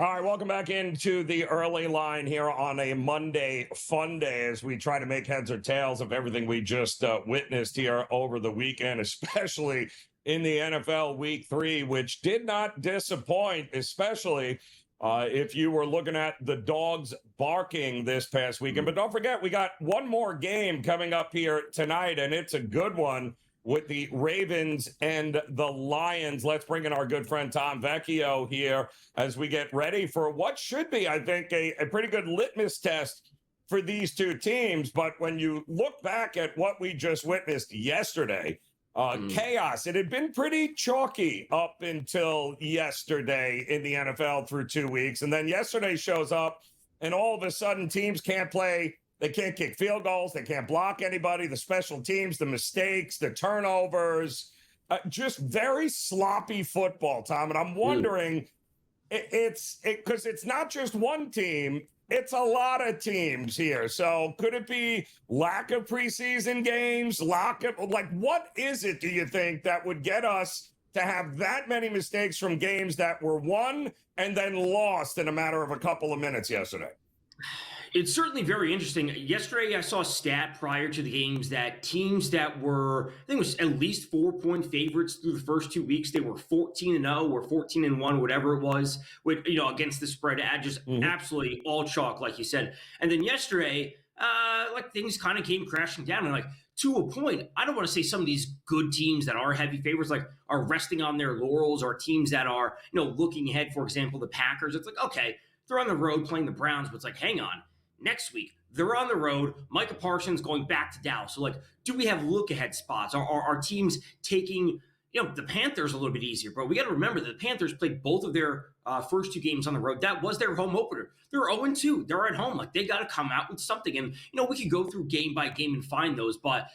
All right, welcome back into the early line here on a Monday fun day as we try to make heads or tails of everything we just witnessed here over the weekend, especially in the NFL Week 3, which did not disappoint, especially if you were looking at the dogs barking this past weekend. But don't forget, we got one more game coming up here tonight, and it's a good one with the Ravens and the Lions. Let's bring in our good friend Tom Vecchio here as we get ready for what should be, I think, a pretty good litmus test for these two teams. But when you look back at what we just witnessed yesterday, chaos. It had been pretty chalky up until yesterday in the NFL through 2 weeks. And then yesterday shows up, and all of a sudden teams can't play. They can't kick field goals. They can't block anybody. The special teams, the mistakes, the turnovers, just very sloppy football, Tom. And I'm wondering, because it's not just one team. It's a lot of teams here. So could it be lack of preseason games? What is it, do you think, that would get us to have that many mistakes from games that were won and then lost in a matter of a couple of minutes yesterday? It's certainly very interesting. Yesterday, I saw a stat prior to the games that teams that were, I think it was at least 4-point favorites through the first 2 weeks, they were 14-0 or 14-1, whatever it was, with, against the spread. Just absolutely all chalk, like you said. And then yesterday, things kind of came crashing down. And to a point, I don't want to say some of these good teams that are heavy favorites, are resting on their laurels, or teams that are, looking ahead. For example, the Packers. It's okay, they're on the road playing the Browns, but it's hang on. Next week, they're on the road. Micah Parsons going back to Dallas. So, do we have look-ahead spots? Are teams taking, the Panthers a little bit easier? But we got to remember that the Panthers played both of their first two games on the road. That was their home opener. They're 0-2. They're at home. They got to come out with something. And, we could go through game by game and find those. But,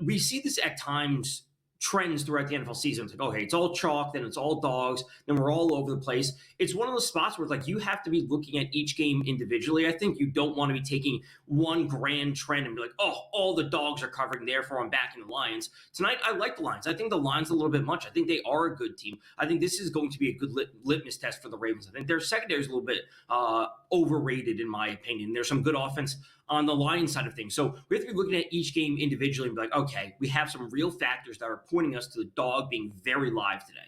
we see this at times trends throughout the NFL season. It's hey, it's all chalk, then it's all dogs, then we're all over the place. It's one of those spots where you have to be looking at each game individually. I think you don't want to be taking one grand trend and be all the dogs are covering, therefore I'm backing the Lions. Tonight, I like the Lions. I think the Lions a little bit much. I think they are a good team. I think this is going to be a good litmus test for the Ravens. I think their secondary is a little bit overrated, in my opinion. There's some good offense on the Lions side of things. So we have to be looking at each game individually and be okay, we have some real factors that are pointing us to the dog being very live today.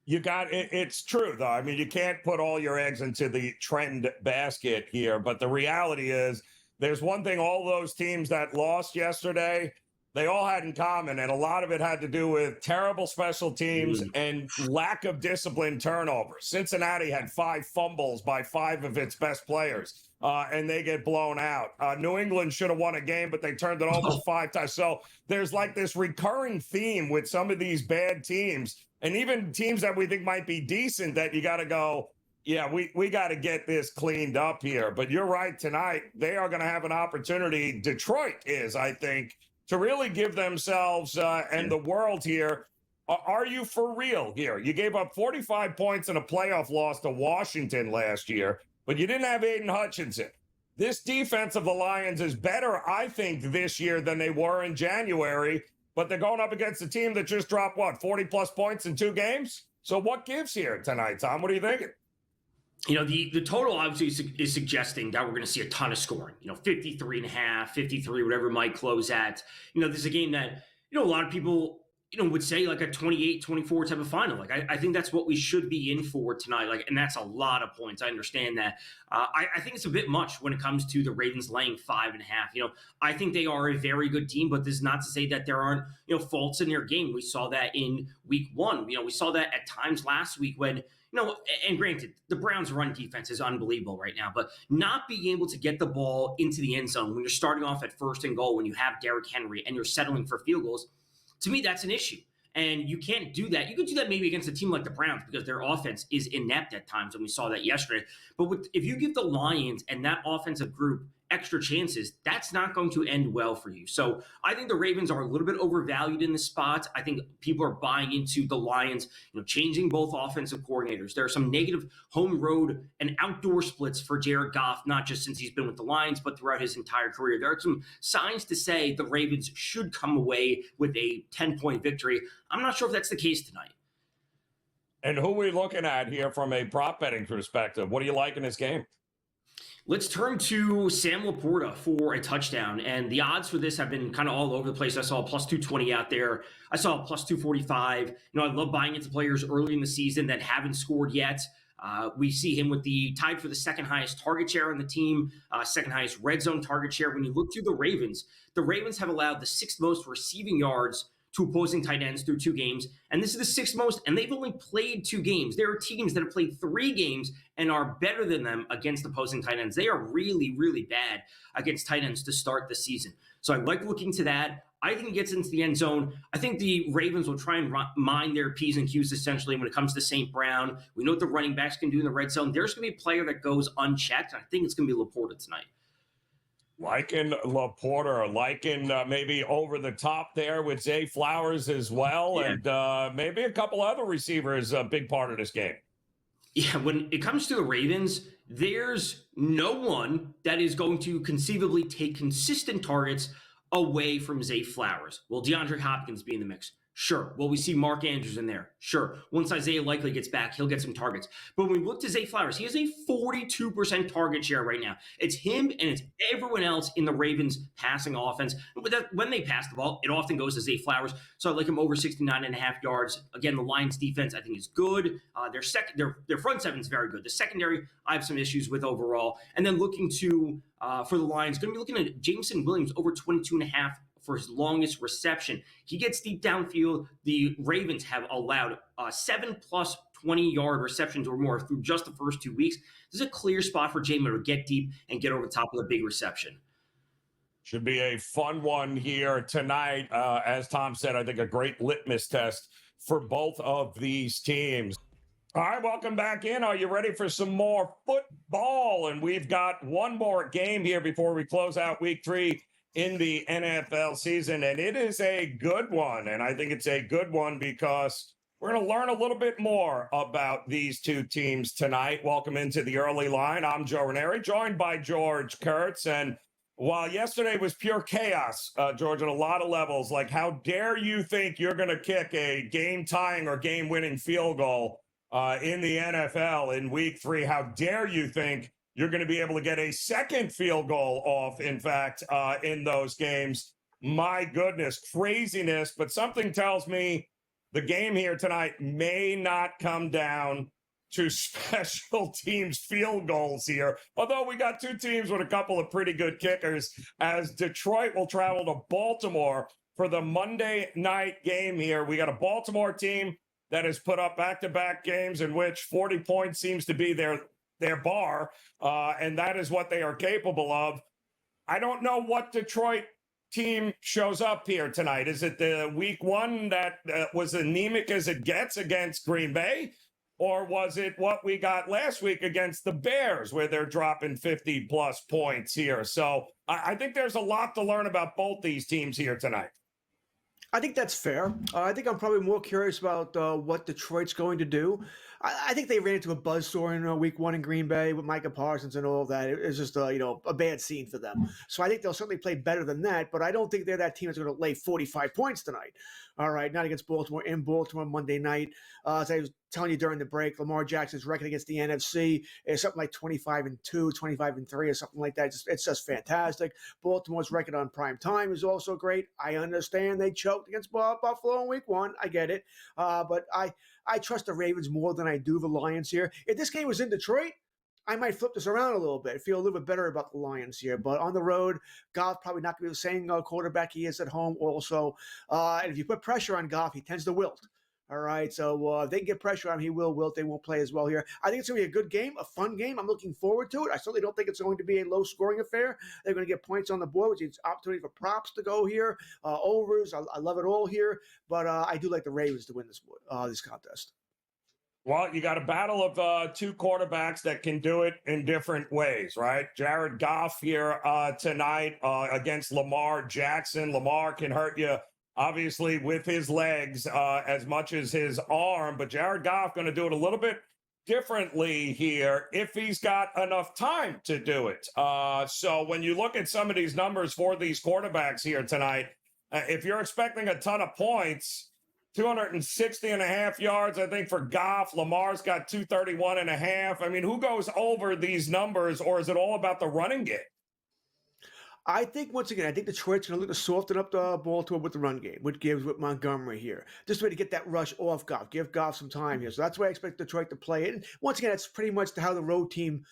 It's true, though. I mean, you can't put all your eggs into the trend basket here, but the reality is there's one thing all those teams that lost yesterday, they all had in common, and a lot of it had to do with terrible special teams and lack of disciplined turnovers. Cincinnati had 5 fumbles by 5 of its best players. And they get blown out. New England should have won a game, but they turned it over 5 times. So there's this recurring theme with some of these bad teams, and even teams that we think might be decent, that you got to go, yeah, we got to get this cleaned up here. But you're right, tonight they are going to have an opportunity. Detroit is, I think, to really give themselves and the world here. Are you for real here? You gave up 45 points in a playoff loss to Washington last year, but you didn't have Aiden Hutchinson. This defense of the Lions is better, I think, this year than they were in January, but they're going up against a team that just dropped, 40-plus points in 2 games? So what gives here tonight, Tom? What are you thinking? The total obviously is suggesting that we're going to see a ton of scoring, 53.5, 53, whatever it might close at. This is a game that, a lot of people would say a 28-24 type of final. I think that's what we should be in for tonight. And that's a lot of points. I understand that. I think it's a bit much when it comes to the Ravens laying 5.5. I think they are a very good team, but this is not to say that there aren't, faults in their game. We saw that in week 1. We saw that at times last week when, and granted, the Browns' run defense is unbelievable right now, but not being able to get the ball into the end zone when you're starting off at 1st and goal, when you have Derrick Henry and you're settling for field goals, to me, that's an issue. And you can't do that. You could do that maybe against a team like the Browns because their offense is inept at times, and we saw that yesterday. But if you give the Lions and that offensive group extra chances, that's not going to end well for you. So I think the Ravens are a little bit overvalued in this spot. I think people are buying into the Lions, changing both offensive coordinators. There are some negative home road and outdoor splits for Jared Goff, not just since he's been with the Lions, but throughout his entire career. There are some signs to say the Ravens should come away with a 10-point victory. I'm not sure if that's the case tonight. And who are we looking at here from a prop betting perspective? What do you like in this game? Let's turn to Sam Laporta for a touchdown. And the odds for this have been kind of all over the place. I saw a plus 220 out there. I saw a plus 245. I love buying into players early in the season that haven't scored yet. We see him with the tied for the second highest target share on the team, second highest red zone target share. When you look through the Ravens have allowed the sixth most receiving yards to opposing tight ends through 2 games. And this is the sixth most, and they've only played 2 games. There are teams that have played 3 games and are better than them against opposing tight ends. They are really, really bad against tight ends to start the season. So I like looking to that. I think he gets into the end zone. I think the Ravens will try and mine their P's and Q's essentially when it comes to St. Brown. We know what the running backs can do in the red zone. There's going to be a player that goes unchecked. I think it's going to be Laporta tonight. Liking Laporta, liking maybe over the top there with Zay Flowers as well, Yeah. and maybe a couple other receivers a big part of this game. Yeah, when it comes to the Ravens, there's no one that is going to conceivably take consistent targets away from Zay Flowers. Will DeAndre Hopkins be in the mix? Sure. Will we see Mark Andrews in there? Sure. Once Isaiah likely gets back, he'll get some targets. But when we look to Zay Flowers, he has a 42% target share right now. It's him and it's everyone else in the Ravens passing offense. When they pass the ball, it often goes to Zay Flowers. So I like him over 69.5 yards. Again, the Lions defense I think is good. Their front seven is very good. The secondary I have some issues with overall. And then looking to for the Lions, going to be looking at Jameson Williams over 22.5 for his longest reception. He gets deep downfield. The Ravens have allowed 7+ 20-yard receptions or more through just the first 2 weeks. This is a clear spot for J-Mo to get deep and get over the top of the big reception. Should be a fun one here tonight. As Tom said, I think a great litmus test for both of these teams. All right, welcome back in. Are you ready for some more football? And we've got one more game here before we close out week 3 in the NFL season, and it is a good one. And I think it's a good one because we're going to learn a little bit more about these two teams tonight. Welcome into the early line. I'm Joe Ranieri, joined by George Kurtz. And while yesterday was pure chaos, George, on a lot of levels, like how dare you think you're going to kick a game-tying or game-winning field goal in the NFL in week 3? How dare you think you're going to be able to get a second field goal off, in fact, in those games? My goodness, craziness. But something tells me the game here tonight may not come down to special teams field goals here. Although we got two teams with a couple of pretty good kickers, as Detroit will travel to Baltimore for the Monday night game here. We got a Baltimore team that has put up back-to-back games in which 40 points seems to be their bar, and that is what they are capable of. I don't know what Detroit team shows up here tonight. Is it the week 1 that was anemic as it gets against Green Bay? Or was it what we got last week against the Bears, where they're dropping 50-plus points here? So I think there's a lot to learn about both these teams here tonight. I think that's fair. I think I'm probably more curious about what Detroit's going to do. I think they ran into a buzzsaw in week 1 in Green Bay with Micah Parsons and all of that. It was just a bad scene for them. So I think they'll certainly play better than that, but I don't think they're that team that's going to lay 45 points tonight. All right, not against Baltimore, in Baltimore Monday night. As I was telling you during the break, Lamar Jackson's record against the NFC is something like 25-2, 25-3, or something like that. It's just fantastic. Baltimore's record on prime time is also great. I understand they choked against Buffalo in week 1. I get it. But I trust the Ravens more than I do the Lions here. If this game was in Detroit, I might flip this around a little bit, feel a little bit better about the Lions here. But on the road, Goff probably not going to be the same quarterback he is at home also. And if you put pressure on Goff, he tends to wilt. All right, so if they can get pressure on him, he will wilt. They won't play as well here. I think it's going to be a good game, a fun game. I'm looking forward to it. I certainly don't think it's going to be a low-scoring affair. They're going to get points on the board, which is opportunity for props to go here, overs. I love it all here. But I do like the Ravens to win this contest. Well, you got a battle of two quarterbacks that can do it in different ways, right? Jared Goff here tonight against Lamar Jackson. Lamar can hurt you, obviously, with his legs as much as his arm, but Jared Goff going to do it a little bit differently here if he's got enough time to do it. So when you look at some of these numbers for these quarterbacks here tonight, if you're expecting a ton of points, 260 and a half yards, I think, for Goff. Lamar's got 231 and a half. I mean, who goes over these numbers, or is it all about the running game? I think, once again, I think Detroit's going to look to soften up the Baltimore with the run game, with Gibbs, with Montgomery here. Just a way to get that rush off Goff, give Goff some time here. So that's why I expect Detroit to play it. And once again, that's pretty much how the road team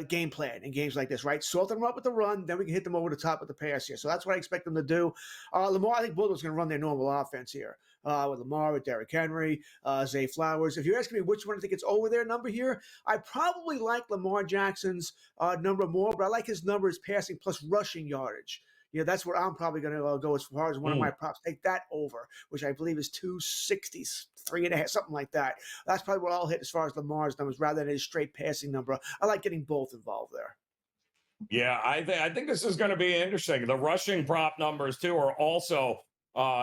game plan in games like this, right? Soften them up with the run, then we can hit them over the top with the pass here. So that's what I expect them to do. Lamar, I think Baltimore's going to run their normal offense here with Lamar, with Derrick Henry, Zay Flowers. If you're asking me which one I think it's over their number here, I probably like Lamar Jackson's number more, but I like his numbers passing plus rushing yardage. That's what I'm probably going to go as far as one of my props. Take that over, which I believe is 260, 3.5, something like that. That's probably what I'll hit as far as Lamar's numbers rather than his straight passing number. I like getting both involved there. Yeah, I think this is going to be interesting. The rushing prop numbers, too, are also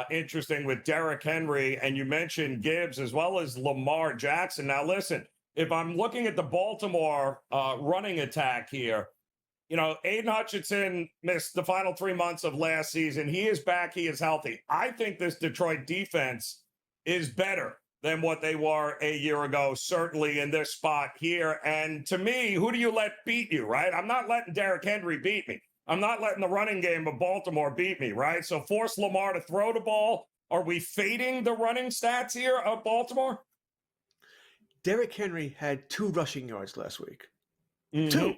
interesting with Derrick Henry, and you mentioned Gibbs as well as Lamar Jackson. Now, listen, if I'm looking at the Baltimore running attack here, Aiden Hutchinson missed the final 3 months of last season. He is back. He is healthy. I think this Detroit defense is better than what they were a year ago, certainly in this spot here. And to me, who do you let beat you, right? I'm not letting Derrick Henry beat me. I'm not letting the running game of Baltimore beat me, right? So force Lamar to throw the ball. Are we fading the running stats here of Baltimore? Derrick Henry had 2 rushing yards last week. Mm-hmm. 2.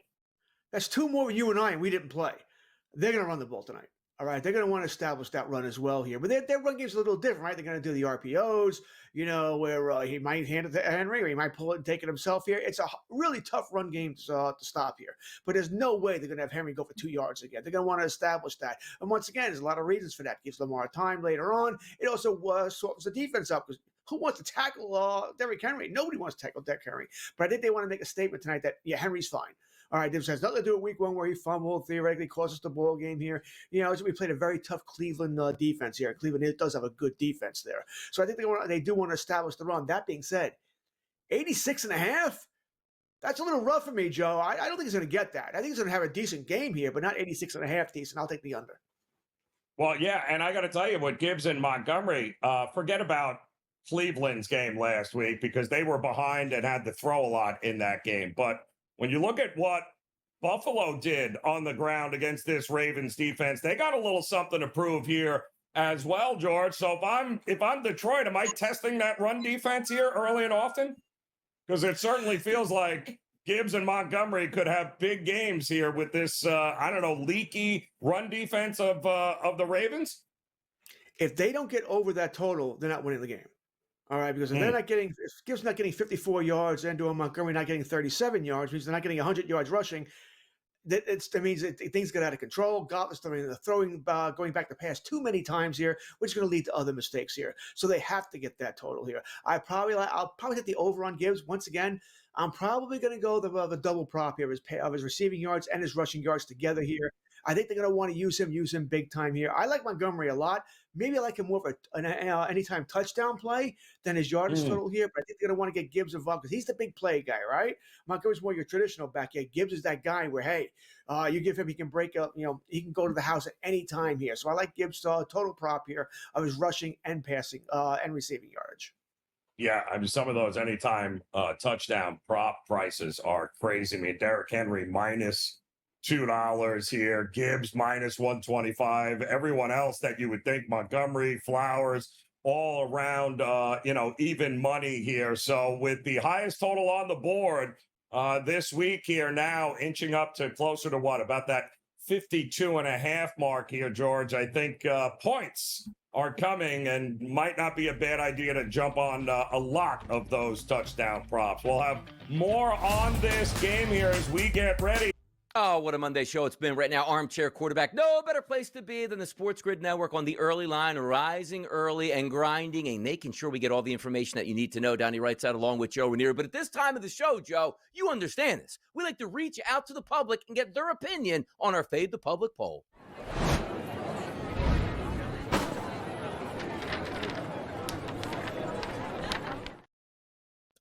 That's 2 more than you and I, and we didn't play. They're going to run the ball tonight. All right, they're going to want to establish that run as well here. But their run game's a little different, right? They're going to do the RPOs, where he might hand it to Henry or he might pull it and take it himself here. It's a really tough run game to stop here. But there's no way they're going to have Henry go for 2 yards again. They're going to want to establish that. And once again, there's a lot of reasons for that. It gives Lamar time later on. It also softens the defense up because who wants to tackle Derrick Henry? Nobody wants to tackle Derrick Henry. But I think they want to make a statement tonight that, Henry's fine. All right, this has nothing to do with week 1 where he fumbled, theoretically cost us the ball game here. We played a very tough Cleveland defense here. Cleveland does have a good defense there. So I think they do want to establish the run. That being said, 86.5? That's a little rough for me, Joe. I don't think he's going to get that. I think he's going to have a decent game here, but not 86.5 decent. I'll take the under. Well, yeah, and I got to tell you, with Gibbs and Montgomery, forget about Cleveland's game last week because they were behind and had to throw a lot in that game. But when you look at what Buffalo did on the ground against this Ravens defense, they got a little something to prove here as well, George. So if I'm Detroit, am I testing that run defense here early and often? Because it certainly feels like Gibbs and Montgomery could have big games here with this, leaky run defense of the Ravens. If they don't get over that total, they're not winning the game. All right, because if if Gibbs not getting 54 yards and Montgomery not getting 37 yards, means they're not getting 100 yards rushing. That means things get out of control. Goff is throwing, going back to pass too many times here, which is going to lead to other mistakes here. So they have to get that total here. I'll probably hit the over on Gibbs once again. I'm probably going to go the double prop here of his receiving yards and his rushing yards together here. I think they're going to want to use him big time here. I like Montgomery a lot. Maybe I like him more of an anytime touchdown play than his yardage total here. But I think they're going to want to get Gibbs involved because he's the big play guy, right? Montgomery's more your traditional back. Yeah, Gibbs is that guy where, hey, you give him, he can break up. He can go to the house at any time here. So I like Gibbs' total prop here of his rushing and passing and receiving yardage. Yeah, I mean, some of those anytime touchdown prop prices are crazy. I mean, Derrick Henry minus $2 here, Gibbs minus 125. Everyone else that you would think, Montgomery, Flowers, all around, even money here. So with the highest total on the board this week here now, inching up to closer to about that 52.5 mark here, George. I think points are coming and might not be a bad idea to jump on a lot of those touchdown props. We'll have more on this game here as we get ready. Oh, what a Monday show it's been right now. Armchair Quarterback. No better place to be than the Sports Grid Network on the early line, rising early and grinding and making sure we get all the information that you need to know. Donnie writes out along with Joe Ranieri. But at this time of the show, Joe, you understand this. We like to reach out to the public and get their opinion on our Fade the Public poll.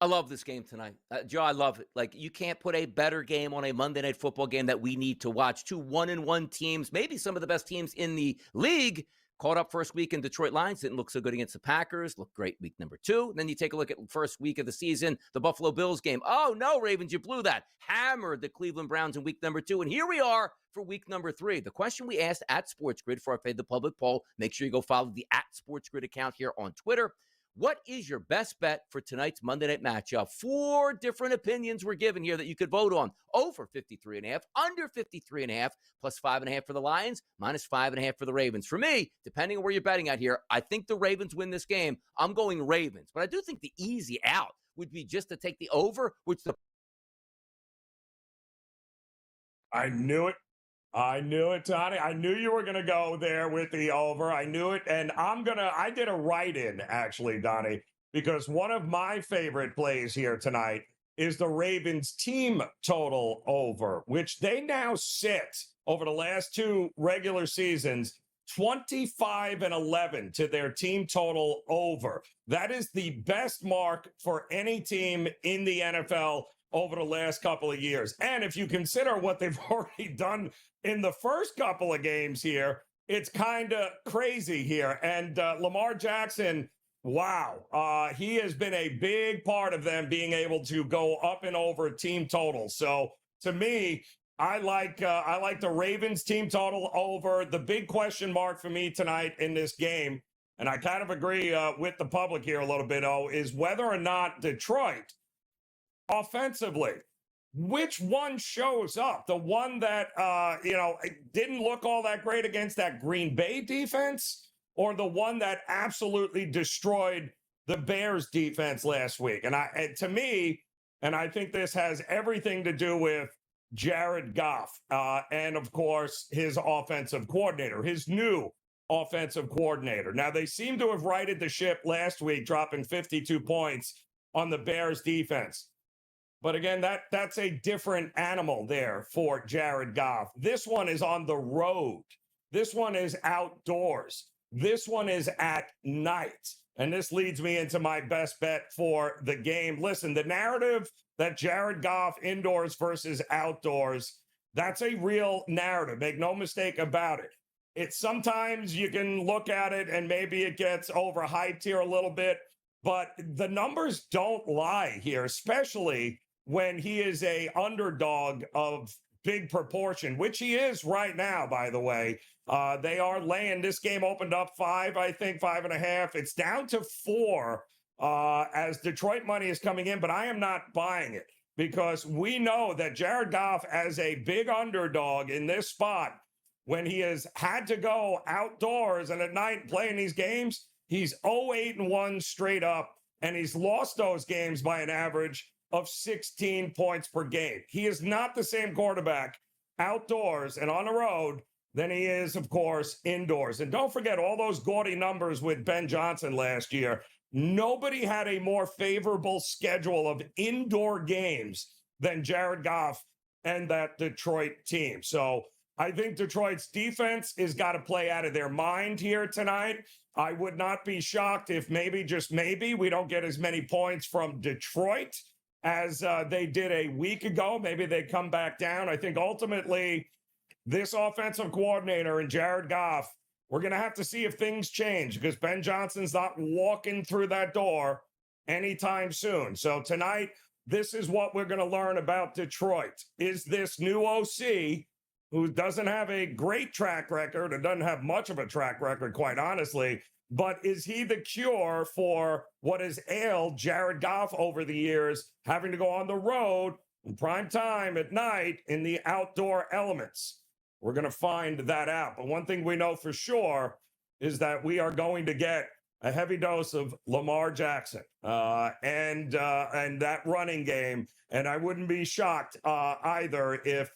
I love this game tonight. Joe, I love it. Like, you can't put a better game on a Monday Night Football game that we need to watch. 2 1-1 teams, maybe some of the best teams in the league, Caught up first week in Detroit Lions, didn't look so good against the Packers, looked great week number 2. Then you take a look at first week of the season, the Buffalo Bills game. Oh, no, Ravens, you blew that. Hammered the Cleveland Browns in week number 2. And here we are for week number 3. The question we asked at Sports Grid for our Fade the Public poll, make sure you go follow the at Sports Grid account here on Twitter. What is your best bet for tonight's Monday night matchup? 4 different opinions were given here that you could vote on. Over 53.5, under 53.5, plus 5.5 for the Lions, minus 5.5 for the Ravens. For me, depending on where you're betting out here, I think the Ravens win this game. I'm going Ravens. But I do think the easy out would be just to take the over, which the... I knew it. Tony. I knew you were going to go there with the over. I knew it. And I did a write-in, actually, Donnie, because one of my favorite plays here tonight is the Ravens team total over, which they now sit over the last 2 regular seasons, 25-11 to their team total over. That is the best mark for any team in the NFL over the last couple of years. And if you consider what they've already done in the first couple of games here, it's kind of crazy here. And Lamar Jackson, wow, he has been a big part of them being able to go up and over team total. So to me, I like the Ravens team total over. The big question mark for me tonight in this game, and I kind of agree with the public here a little bit, is whether or not Detroit offensively, which one shows up? The one that, didn't look all that great against that Green Bay defense, or the one that absolutely destroyed the Bears defense last week? And to me, and I think this has everything to do with Jared Goff, and of course, his offensive coordinator, his new offensive coordinator. Now, they seem to have righted the ship last week, dropping 52 points on the Bears defense. But again, that's a different animal there for Jared Goff. This one is on the road. This one is outdoors. This one is at night. And this leads me into my best bet for the game. Listen, the narrative that Jared Goff indoors versus outdoors, that's a real narrative. Make no mistake about it. It's sometimes you can look at it and maybe it gets overhyped here a little bit, but the numbers don't lie here, especially when he is a underdog of big proportion, which he is right now, by the way. They are laying. This game opened up 5, I think, 5.5. It's down to 4 as Detroit money is coming in, but I am not buying it because we know that Jared Goff, as a big underdog in this spot, when he has had to go outdoors and at night playing these games, he's 0-8-1 straight up, and he's lost those games by an average of 16 points per game. He is not the same quarterback outdoors and on the road than he is, of course, indoors. And don't forget all those gaudy numbers with Ben Johnson last year. Nobody had a more favorable schedule of indoor games than Jared Goff and that Detroit team. So I think Detroit's defense has got to play out of their mind here tonight. I would not be shocked if maybe, just maybe, we don't get as many points from Detroit as they did a week ago. Maybe they come back down. I think ultimately this offensive coordinator and Jared Goff, we're going to have to see if things change because Ben Johnson's not walking through that door anytime soon. So tonight, this is what we're going to learn about Detroit. Is this new OC, who doesn't have a great track record and doesn't have much of a track record, quite honestly, but is he the cure for what has ailed Jared Goff over the years, having to go on the road in prime time at night in the outdoor elements? We're going to find that out. But one thing we know for sure is that we are going to get a heavy dose of Lamar Jackson and that running game. And I wouldn't be shocked either if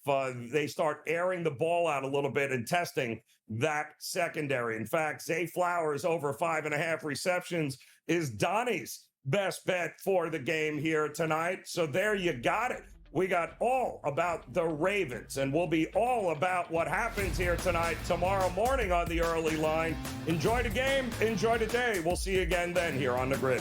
they start airing the ball out a little bit and testing that secondary. In fact, Zay Flowers over 5.5 receptions is Donnie's best bet for the game here tonight. So there you got it. We got all about the Ravens, and we'll be all about what happens here tonight, tomorrow morning on the early line. Enjoy the game. Enjoy the day. We'll see you again then here on The Grid.